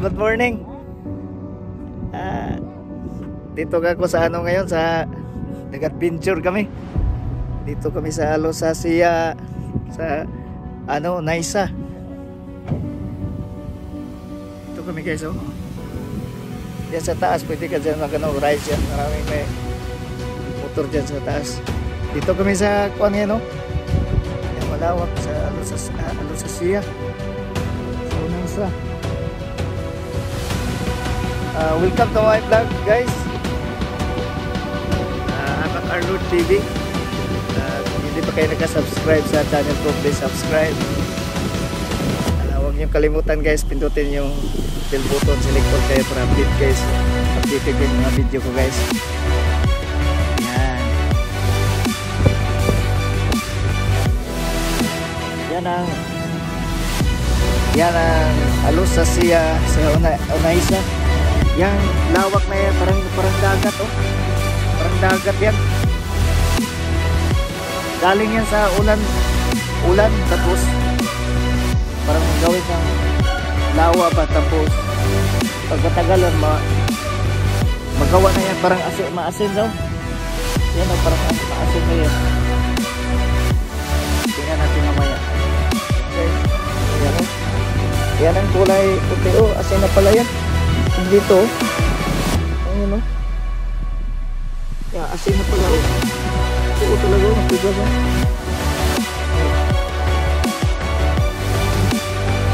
Good morning. Dito ako sa ano ngayon, sa nag-adventure kami. Dito kami sa Lusacia, sa ano, Naisa. Dito kami guys, oh. Diyan sa taas, pwede ka dyan mag-ride dyan. Maraming may motor dyan sa taas. Dito kami sa kuwan yan, oh. Yan, malawak sa Lusacia. So, Naisa. Welcome to my vlog, guys. I'm at Arnold TV. Kung hindi pa kayo nagka-subscribe sa channel ko, please subscribe. Huwag niyong kalimutan, guys, pindutin yung bell button, selector kayo para update, guys. Updated yung mga video ko, guys. Yan ang alos sa siya sa Onaisa. Yang lawak na yan, parang dagat, oh. Parang dagat yan. Galing yan sa ulan tapos parang gawin ng lawa pa, tapos pagkatagalan magawa na yan, parang maasin daw. Yan, oh, parang maasin na yan. Tingnan natin mamaya. Okay. Ayan, oh. Yan ang kulay puti, oh. Asin na pala yan. Dito, ayun, oh. Yan, asin na pala, oh. Oo talaga, oh. Napigas, oh.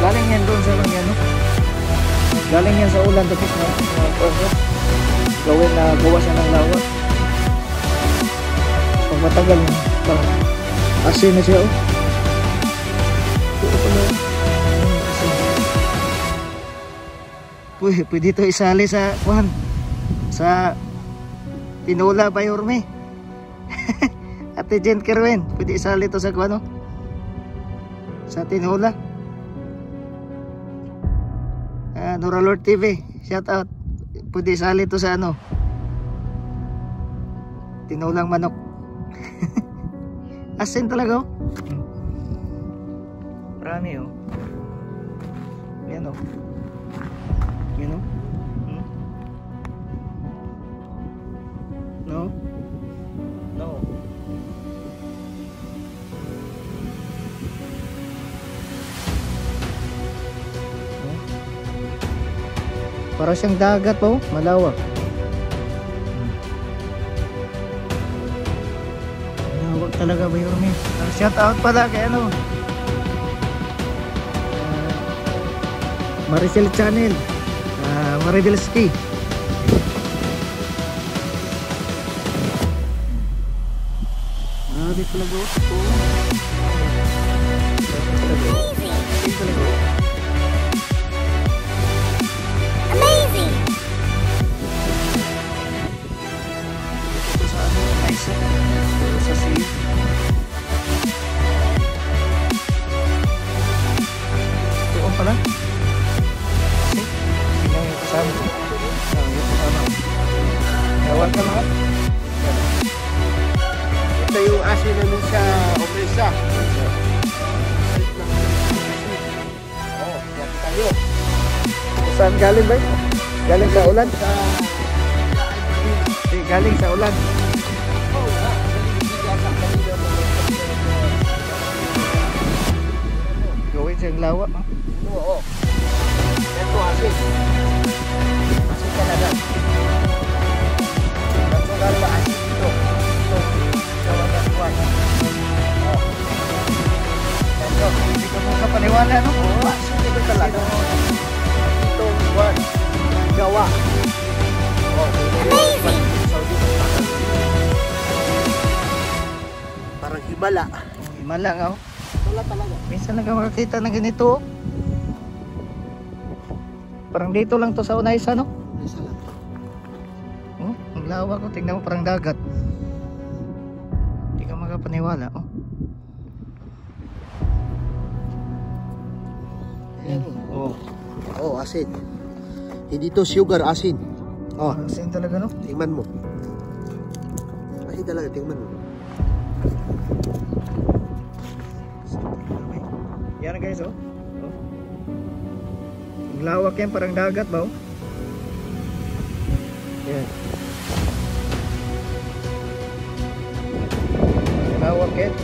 Galing yan doon sa lang yan, oh. Galing yan sa ulan, tapos gawa siya ng lawa. Pag matagal, parang asin na siya, oh. Oo pala, pwede ito isali sa kuhan, sa tinola by Orme. Ate Jen Kerwin, pwede isali ito sa kuhan, sa tinola. Nora Lord TV, shout out, pwede isali ito sa tinolang manok. Asin talaga, oh. Marami, oh. Yan, oh. You know? No? No. No? Para siyang dagat, oh, malawak. Malawak talaga ba yun? Shout out pala kay Maricel Channel. Maribilski. Grabe talaga, oh. Amazing! Ito sa Onaisa. Ito sa sea. Ito pala. Ewan ka mga. Ito yung asin namin sa Onaisa. Oh, yan tayo. Saan galing ba? Galing sa ulan? Galing sa ulan. Gawin siyang lawa. Oo. Ito asin. Asin talaga. Kalau asin itu coba buat. Oh. Ito, hindi ka mong kapaniwala, no? Oh, asin itu talaga. Ito buat gawa. Oh, Amazing! parang himala. Himala nga, oh. Wala talaga. Minsan lang ka makakita ng ganito, oh. Parang dito lang to sa Onaisa, no? Isa lang. Ang lawak, ko, tingnan mo, parang dagat. Hindi ka makapaniwala, oh. Ayan. Oh. Oh, asin. Hindi to sugar, asin. Oh, Asin talaga, no? tingnan mo. Asin talaga, tingnan mo. Yan, guys, oh. Ang lawak yan, parang dagat ba, oh? Yan. Ang lawak yan.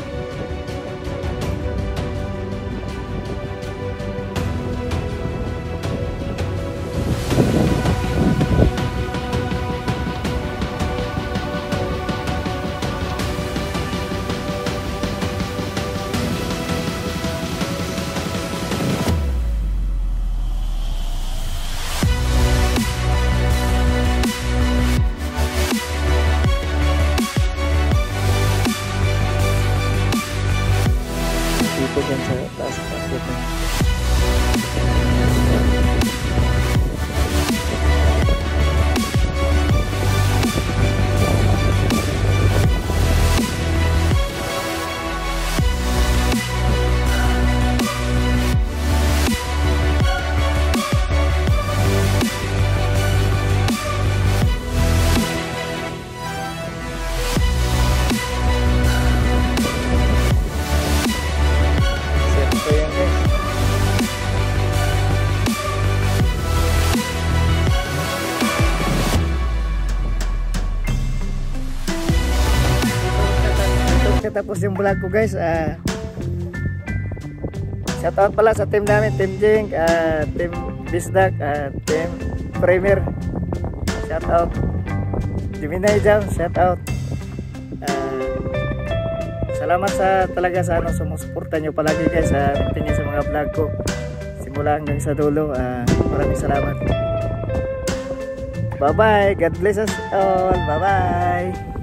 nagtatapos yung vlog ko guys. Shoutout pala sa team namin, Team Jing, Team Bisdak, Team Premier. Shoutout Gemini Jam, shoutout. Salamat sa talaga sa sumusuporta nyo palagi guys sa tingin sa mga vlog ko simula hanggang sa dulo. Maraming salamat. Bye bye, God bless us all. Bye bye.